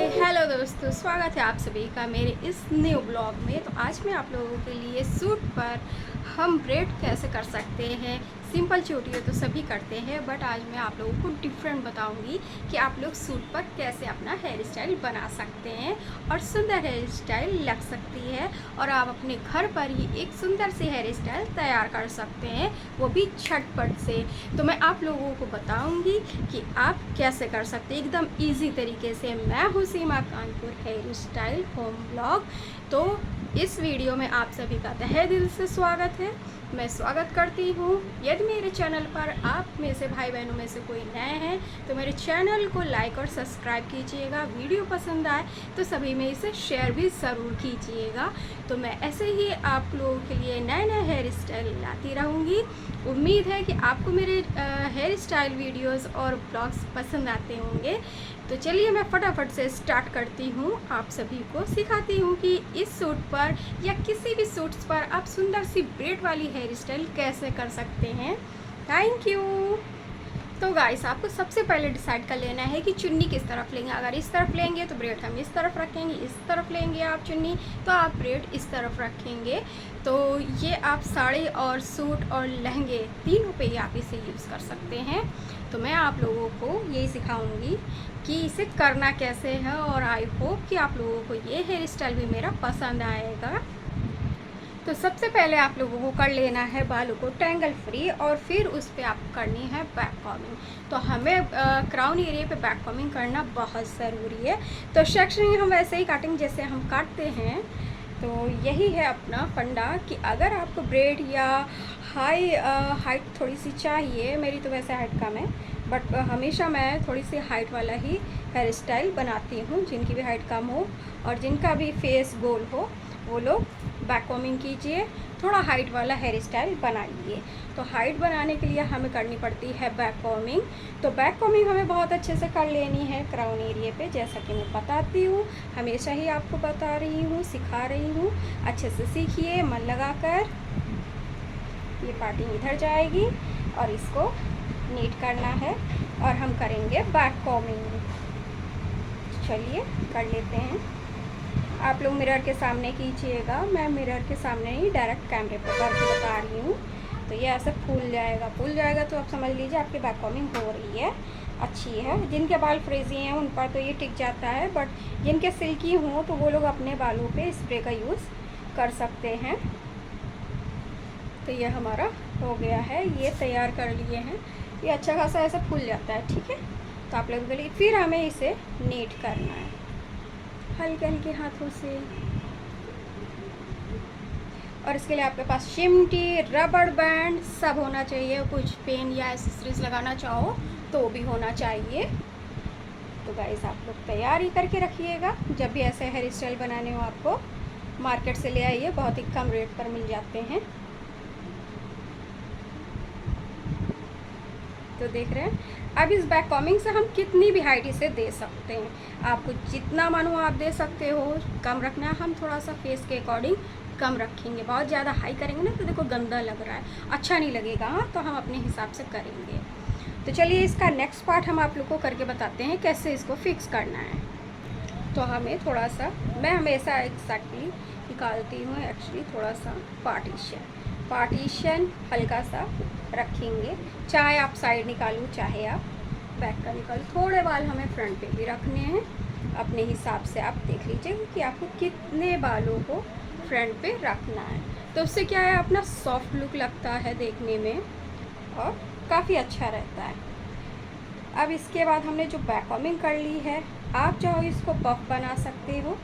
Hello दोस्तों, स्वागत है आप सभी का मेरे इस न्यू ब्लॉग में। तो आज मैं आप लोगों के लिए सूट पर हम ब्रेड कैसे कर सकते हैं। सिंपल चोटियाँ तो सभी करते हैं, बट आज मैं आप लोगों को डिफरेंट बताऊंगी कि आप लोग सूट पर कैसे अपना हेयर स्टाइल बना सकते हैं और सुंदर हेयर स्टाइल लग सकती है और आप अपने घर पर ही एक सुंदर सी हेयर स्टाइल तैयार कर सकते हैं, वो भी झटपट से। तो मैं आप लोगों को बताऊंगी कि आप कैसे कर सकते हैं एकदम इजी तरीके से। मैं हूँ Seema Kanpur hair style home blog. तो इस वीडियो में आप सभी का तहे दिल से स्वागत है। मैं स्वागत करती हूँ। यदि मेरे चैनल पर आप में से भाई बहनों में से कोई नए हैं तो मेरे चैनल को लाइक और सब्सक्राइब कीजिएगा। वीडियो पसंद आए तो सभी में इसे शेयर भी ज़रूर कीजिएगा। तो मैं ऐसे ही आप लोगों के लिए नए नए हेयर स्टाइल लाती रहूँगी। उम्मीद है कि आपको मेरे हेयर स्टाइल वीडियोस और ब्लॉग्स पसंद आते होंगे। तो चलिए मैं फटाफट से स्टार्ट करती हूँ। आप सभी को सिखाती हूँ कि इस सूट पर या किसी भी सूट्स पर आप सुंदर सी ब्रेड वाली हेयर स्टाइल कैसे कर सकते हैं। Thank you. तो गाइस, आपको सबसे पहले डिसाइड कर लेना है कि चुन्नी किस तरफ लेंगे। अगर इस तरफ लेंगे तो ब्रेड हम इस तरफ रखेंगे, इस तरफ लेंगे आप चुन्नी तो आप ब्रेड इस तरफ रखेंगे। तो ये आप साड़ी और सूट और लहंगे तीनों पे ही आप इसे यूज़ कर सकते हैं। तो मैं आप लोगों को यही सिखाऊंगी कि इसे करना कैसे है और आई होप कि आप लोगों को ये हेयर स्टाइल भी मेरा पसंद आएगा। तो सबसे पहले आप लोगों को कर लेना है बालों को टैंगल फ्री और फिर उस पर आप करनी है बैक कॉमिंग। तो हमें क्राउन एरिया पे बैक कॉमिंग करना बहुत ज़रूरी है। तो सेक्शनिंग हम वैसे ही काटेंगे जैसे हम काटते हैं। तो यही है अपना फंडा कि अगर आपको ब्रेड या हाइट थोड़ी सी चाहिए, मेरी तो वैसे हाइट कम है बट हमेशा मैं थोड़ी सी हाइट वाला ही हेयर स्टाइल बनाती हूँ। जिनकी भी हाइट कम हो और जिनका भी फेस गोल हो वो लोग बैक कॉमिंग कीजिए, थोड़ा हाइट वाला हेयर स्टाइल बनाइए। तो हाइट बनाने के लिए हमें करनी पड़ती है बैक कॉमिंग। तो बैक कॉमिंग हमें बहुत अच्छे से कर लेनी है क्राउन एरिया पे, जैसा कि मैं बताती हूँ, हमेशा ही आपको बता रही हूँ, सिखा रही हूँ। अच्छे से सीखिए मन लगाकर। ये पार्टिंग इधर जाएगी और इसको नीट करना है और हम करेंगे बैक कॉमिंग। चलिए कर लेते हैं। आप लोग मिरर के सामने कीजिएगा, मैं मिरर के सामने ही डायरेक्ट कैमरे पर करके बता रही हूँ। तो ये ऐसे फूल जाएगा तो आप समझ लीजिए आपकी बैक कॉमिंग हो रही है, अच्छी है। जिनके बाल फ्रेजी हैं उन पर तो ये टिक जाता है, बट जिनके सिल्की हों तो वो लोग अपने बालों पे स्प्रे का यूज़ कर सकते हैं। तो ये हमारा हो गया है, ये तैयार कर लिए हैं। ये अच्छा खासा ऐसा फूल जाता है, ठीक है। तो आप लोगों के लिए फिर हमें इसे नीट करना है हल्के हल्के हाथों से। और इसके लिए आपके पास चिमटी, रबड़ बैंड सब होना चाहिए। कुछ पेन या एसेसरीज लगाना चाहो तो भी होना चाहिए। तो गाइस, आप लोग तैयारी करके रखिएगा। जब भी ऐसे हेयर स्टाइल बनाने हो आपको मार्केट से ले आइए, बहुत ही कम रेट पर मिल जाते हैं। तो देख रहे हैं, अब इस बैक कॉमिंग से हम कितनी भी हाइट इसे दे सकते हैं। आपको जितना मन हो आप दे सकते हो। कम रखना है, हम थोड़ा सा फेस के अकॉर्डिंग कम रखेंगे। बहुत ज़्यादा हाई करेंगे ना तो देखो गंदा लग रहा है, अच्छा नहीं लगेगा। हाँ, तो हम अपने हिसाब से करेंगे। तो चलिए इसका नेक्स्ट पार्ट हम आप लोग को करके बताते हैं कैसे इसको फिक्स करना है। तो हमें थोड़ा सा, मैं हमेशा एक्जैक्टली निकालती हूँ एक्चुअली थोड़ा सा पार्टीशन हल्का सा रखेंगे। चाहे आप साइड निकालो चाहे आप बैक का निकालो। थोड़े बाल हमें फ्रंट पे भी रखने हैं, अपने हिसाब से आप देख लीजिए कि आपको कितने बालों को फ्रंट पे रखना है। तो उससे क्या है, अपना सॉफ्ट लुक लगता है देखने में और काफ़ी अच्छा रहता है। अब इसके बाद हमने जो बैक कॉमिंग कर ली है, आप चाहो इसको पफ बना सकते हो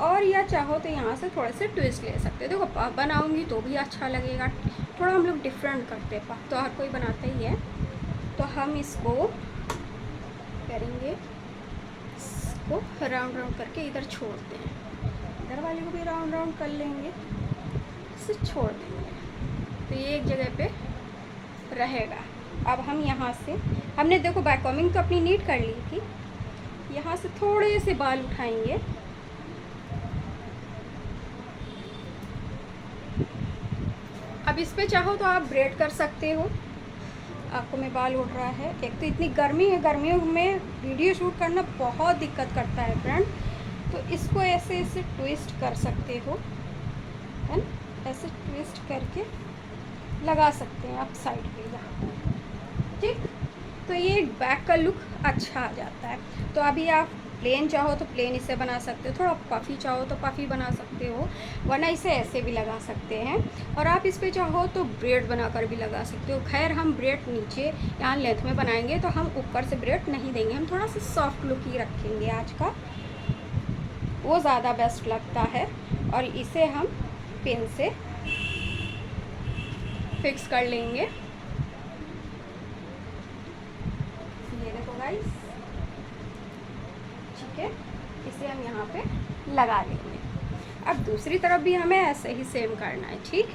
और या चाहो तो यहाँ से थोड़े से ट्विस्ट ले सकते हो। देखो पफ बनाऊंगी तो भी अच्छा लगेगा। थोड़ा हम लोग डिफरेंट करते हैं, पफ तो हर कोई बनाता ही है। तो हम इसको करेंगे, इसको राउंड राउंड करके इधर छोड़ते हैं, इधर वाले को भी राउंड राउंड कर लेंगे, इसे छोड़ देंगे। तो ये एक जगह पे रहेगा। अब हम यहाँ से, हमने देखो बैक कॉमिंग तो अपनी नीट कर ली थी, यहाँ से थोड़े से बाल उठाएंगे। अब इस पे चाहो तो आप ब्रेड कर सकते हो, आंखों में बाल उड़ रहा है। एक तो इतनी गर्मी है, गर्मियों में वीडियो शूट करना बहुत दिक्कत करता है फ्रेंड। तो इसको ऐसे ऐसे ट्विस्ट कर सकते हो, है ना, ऐसे ट्विस्ट करके लगा सकते हैं आप साइड पे यहाँ, ठीक। तो ये बैक का लुक अच्छा आ जाता है। तो अभी आप प्लेन चाहो तो प्लेन इसे बना सकते हो, थोड़ा पफ़ी चाहो तो पफ़ी बना सकते हो, वरना इसे ऐसे भी लगा सकते हैं। और आप इस पे चाहो तो ब्रेड बनाकर भी लगा सकते हो। खैर हम ब्रेड नीचे यहाँ लेंथ में बनाएंगे तो हम ऊपर से ब्रेड नहीं देंगे, हम थोड़ा सा सॉफ्ट लुक ही रखेंगे आज का, वो ज़्यादा बेस्ट लगता है। और इसे हम पिन से फिक्स कर लेंगे। ये देखो गाइस, ठीक है, इसे हम यहाँ पे लगा लेंगे। अब दूसरी तरफ भी हमें ऐसे ही सेम करना है, ठीक।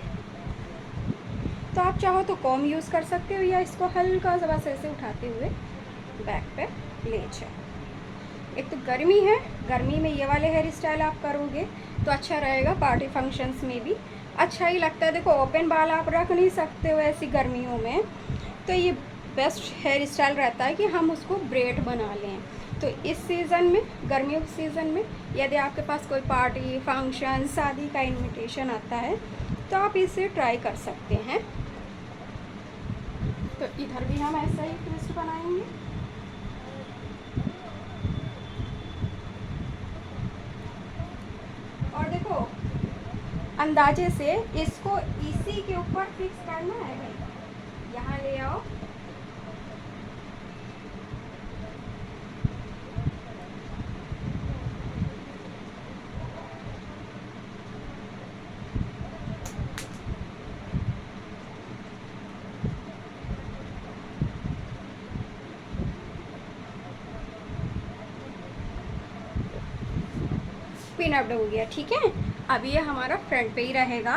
तो आप चाहो तो कॉम यूज़ कर सकते हो, या इसको हल्का सा बस ऐसे उठाते हुए बैक पे ले जाए। एक तो गर्मी है, गर्मी में ये वाले हेयर स्टाइल आप करोगे तो अच्छा रहेगा, पार्टी फंक्शंस में भी अच्छा ही लगता है। देखो ओपन बाल आप रख नहीं सकते हो ऐसी गर्मियों में, तो ये बेस्ट हेयर स्टाइल रहता है कि हम उसको ब्रेड बना लें। तो इस सीज़न में, गर्मियों के सीज़न में, यदि आपके पास कोई पार्टी फंक्शन शादी का इनविटेशन आता है तो आप इसे ट्राई कर सकते हैं। तो इधर भी हम ऐसा ही ट्विस्ट बनाएंगे। और देखो अंदाजे से इसको इसी के ऊपर फिक्स करना है भाई, यहाँ ले आओ, पिन अप हो गया, ठीक है। अब ये हमारा फ्रंट पे ही रहेगा।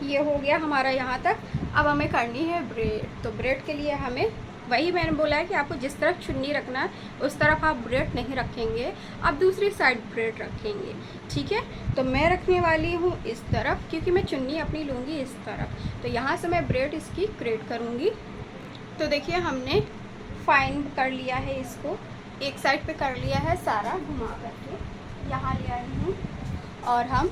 ये हो गया हमारा यहाँ तक। अब हमें करनी है ब्रेड। तो ब्रेड के लिए हमें वही मैंने बोला है कि आपको जिस तरफ चुन्नी रखना है उस तरफ आप ब्रेड नहीं रखेंगे, आप दूसरी साइड ब्रेड रखेंगे, ठीक है। तो मैं रखने वाली हूँ इस तरफ, क्योंकि मैं चुन्नी अपनी लूँगी इस तरफ। तो यहाँ से मैं ब्रेड इसकी क्रिएट करूँगी। तो देखिए हमने फाइन कर लिया है इसको, एक साइड पे कर लिया है सारा घुमा करके, यहाँ ले आई हूँ और हम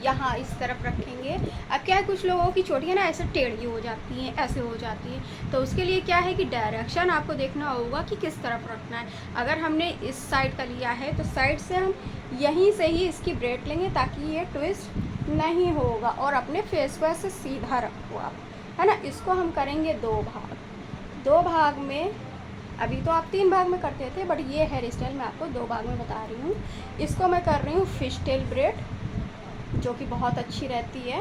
यहाँ इस तरफ रखेंगे। अब क्या है, कुछ लोगों की चोटियाँ ना ऐसे टेढ़ी हो जाती हैं, ऐसे हो जाती हैं, तो उसके लिए क्या है कि डायरेक्शन आपको देखना होगा कि किस तरफ रखना है। अगर हमने इस साइड का लिया है तो साइड से हम यहीं से ही इसकी ब्रेड लेंगे ताकि ये ट्विस्ट नहीं होगा। और अपने फेस को ऐसे सीधा रखो आप, है ना। इसको हम करेंगे दो भाग में। अभी तो आप 3 भाग में करते थे, बट ये हेयर स्टाइल मैं आपको 2 भाग में बता रही हूँ। इसको मैं कर रही हूँ फिश टेल ब्रेड, जो कि बहुत अच्छी रहती है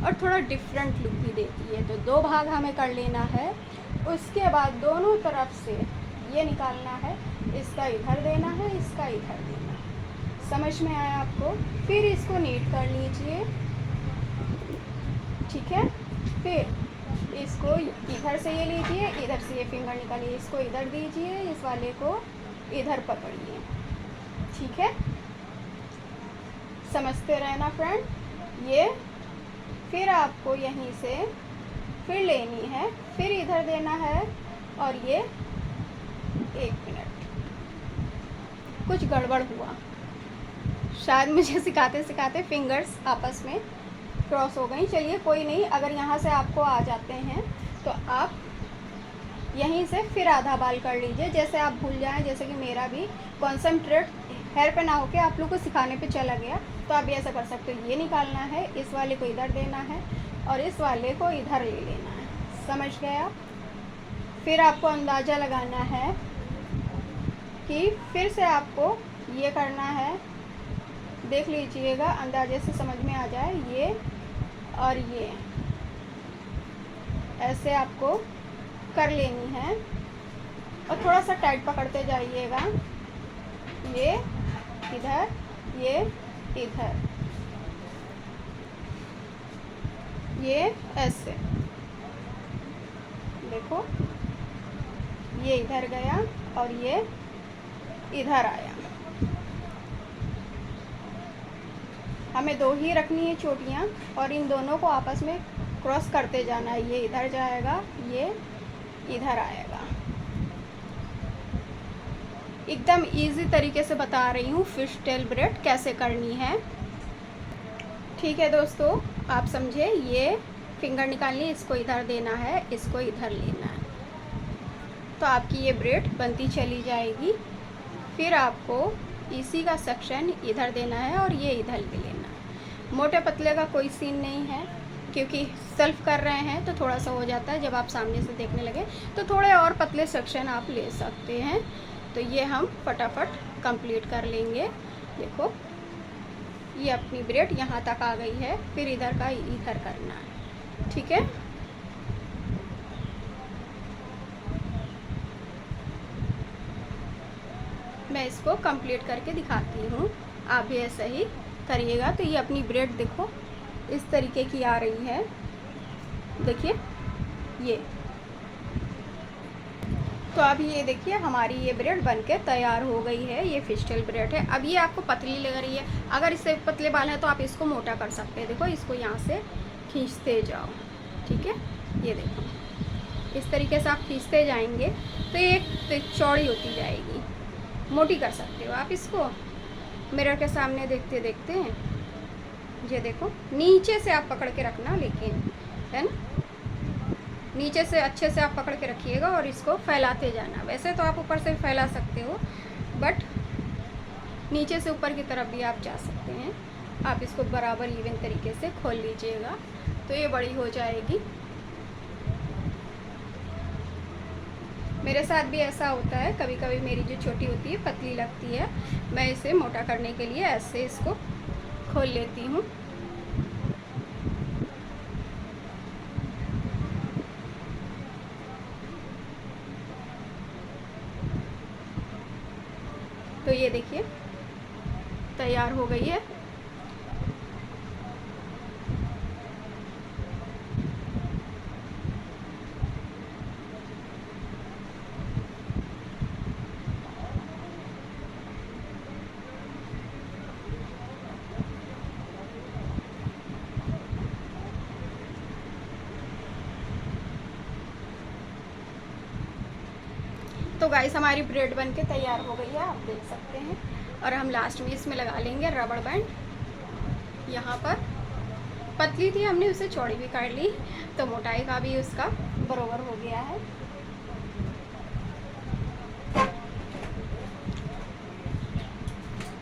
और थोड़ा डिफरेंट लुक भी देती है। तो 2 भाग हमें कर लेना है। उसके बाद दोनों तरफ से ये निकालना है, इसका इधर देना है, इसका इधर देना है। समझ में आया आपको? फिर इसको नीट कर लीजिए, ठीक है। फिर इसको इधर से ये लीजिए, इधर से ये फिंगर निकालिए, इसको इधर दीजिए, इस वाले को इधर पकड़िए, ठीक है। समझते रहना फ्रेंड। ये फिर आपको यहीं से फिर लेनी है, फिर इधर देना है, और ये 1 मिनट। कुछ गड़बड़ हुआ शायद, मुझे सिखाते सिखाते फिंगर्स आपस में क्रॉस हो गई। चलिए कोई नहीं, अगर यहाँ से आपको आ जाते हैं तो आप यहीं से फिर आधा बाल कर लीजिए, जैसे आप भूल जाएं, जैसे कि मेरा भी कॉन्सेंट्रेट हेयर पे ना होके आप लोग को सिखाने पे चला गया। तो आप ऐसा कर सकते हो, ये निकालना है, इस वाले को इधर देना है और इस वाले को इधर ले लेना है। समझ गए आप? फिर आपको अंदाज़ा लगाना है कि फिर से आपको ये करना है, देख लीजिएगा अंदाजे से समझ में आ जाए। ये और ये ऐसे आपको कर लेनी है और थोड़ा सा टाइट पकड़ते जाइएगा। ये इधर, ये इधर, ये ऐसे देखो, ये इधर गया और ये इधर आया। हमें 2 ही रखनी है चोटियाँ और इन दोनों को आपस में क्रॉस करते जाना है। ये इधर जाएगा, ये इधर आएगा। एकदम इजी तरीके से बता रही हूँ फिश टेल ब्रेड कैसे करनी है। ठीक है दोस्तों, आप समझे। ये फिंगर निकालनी, इसको इधर देना है, इसको इधर लेना है, तो आपकी ये ब्रेड बनती चली जाएगी। फिर आपको इसी का सेक्शन इधर देना है और ये इधर ले लेना है। मोटे पतले का कोई सीन नहीं है, क्योंकि सेल्फ कर रहे हैं तो थोड़ा सा हो जाता है। जब आप सामने से देखने लगे तो थोड़े और पतले सेक्शन आप ले सकते हैं। तो ये हम फटाफट कंप्लीट कर लेंगे। देखो, ये अपनी ब्रेड यहाँ तक आ गई है, फिर इधर का इधर करना है। ठीक है, मैं इसको कंप्लीट करके दिखाती हूँ, आप भी ऐसा ही करिएगा। तो ये अपनी ब्रेड देखो इस तरीके की आ रही है, देखिए ये। तो अब ये देखिए हमारी ये ब्रेड बनके तैयार हो गई है। ये फिश टेल ब्रेड है। अब ये आपको पतली लग रही है, अगर इससे पतले बाल हैं तो आप इसको मोटा कर सकते हैं। देखो, इसको यहाँ से खींचते जाओ। ठीक है, ये देखो इस तरीके से आप खींचते जाएंगे तो ये चौड़ी होती जाएगी। मोटी कर सकते हो आप इसको मिरर के सामने देखते देखते हैं। ये देखो, नीचे से आप पकड़ के रखना, लेकिन है ना, नीचे से अच्छे से आप पकड़ के रखिएगा और इसको फैलाते जाना। वैसे तो आप ऊपर से फैला सकते हो, बट नीचे से ऊपर की तरफ भी आप जा सकते हैं। आप इसको बराबर इवन तरीके से खोल लीजिएगा तो ये बड़ी हो जाएगी। मेरे साथ भी ऐसा होता है, कभी कभी मेरी जो छोटी होती है पतली लगती है, मैं इसे मोटा करने के लिए ऐसे इसको खोल लेती हूँ। तो ये देखिए तैयार हो गई है। तो गाइस हमारी ब्रेड बन के तैयार हो गई है, आप देख सकते हैं। और हम लास्ट में इसमें लगा लेंगे रबड़ बैंड। यहाँ पर पतली थी, हमने उसे चौड़ी भी कर ली, तो मोटाई का भी उसका बराबर हो गया है।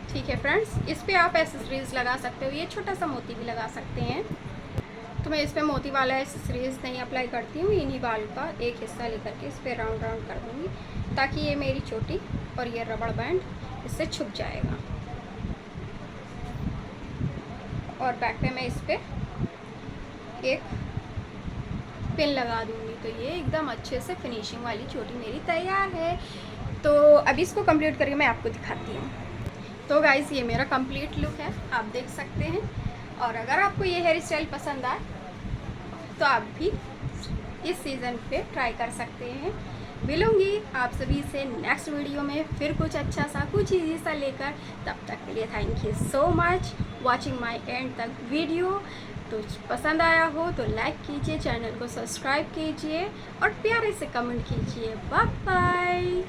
ठीक है फ्रेंड्स, इस पर आप एसेसरीज लगा सकते हो। ये छोटा सा मोती भी लगा सकते हैं। तो मैं इस पर मोती वाला एसेसरीज नहीं अप्लाई करती हूँ। इन्हीं बाल का एक हिस्सा लेकर के इस पर राउंड राउंड कर दूँगी, ताकि ये मेरी चोटी और ये रबड़ बैंड इससे छुप जाएगा। और बैक पे मैं इस पर एक पिन लगा दूँगी, तो ये एकदम अच्छे से फिनिशिंग वाली चोटी मेरी तैयार है। तो अभी इसको कंप्लीट करके मैं आपको दिखाती हूँ। तो गाइस ये मेरा कंप्लीट लुक है, आप देख सकते हैं। और अगर आपको ये हेयर स्टाइल पसंद आए तो आप भी इस सीज़न पे ट्राई कर सकते हैं। मिलूंगी आप सभी से नेक्स्ट वीडियो में फिर कुछ अच्छा सा, कुछ इजी सा लेकर। तब तक के लिए thank you so much watching my and तक वीडियो। तो पसंद आया हो तो लाइक कीजिए, चैनल को सब्सक्राइब कीजिए और प्यारे से कमेंट कीजिए। Bye bye.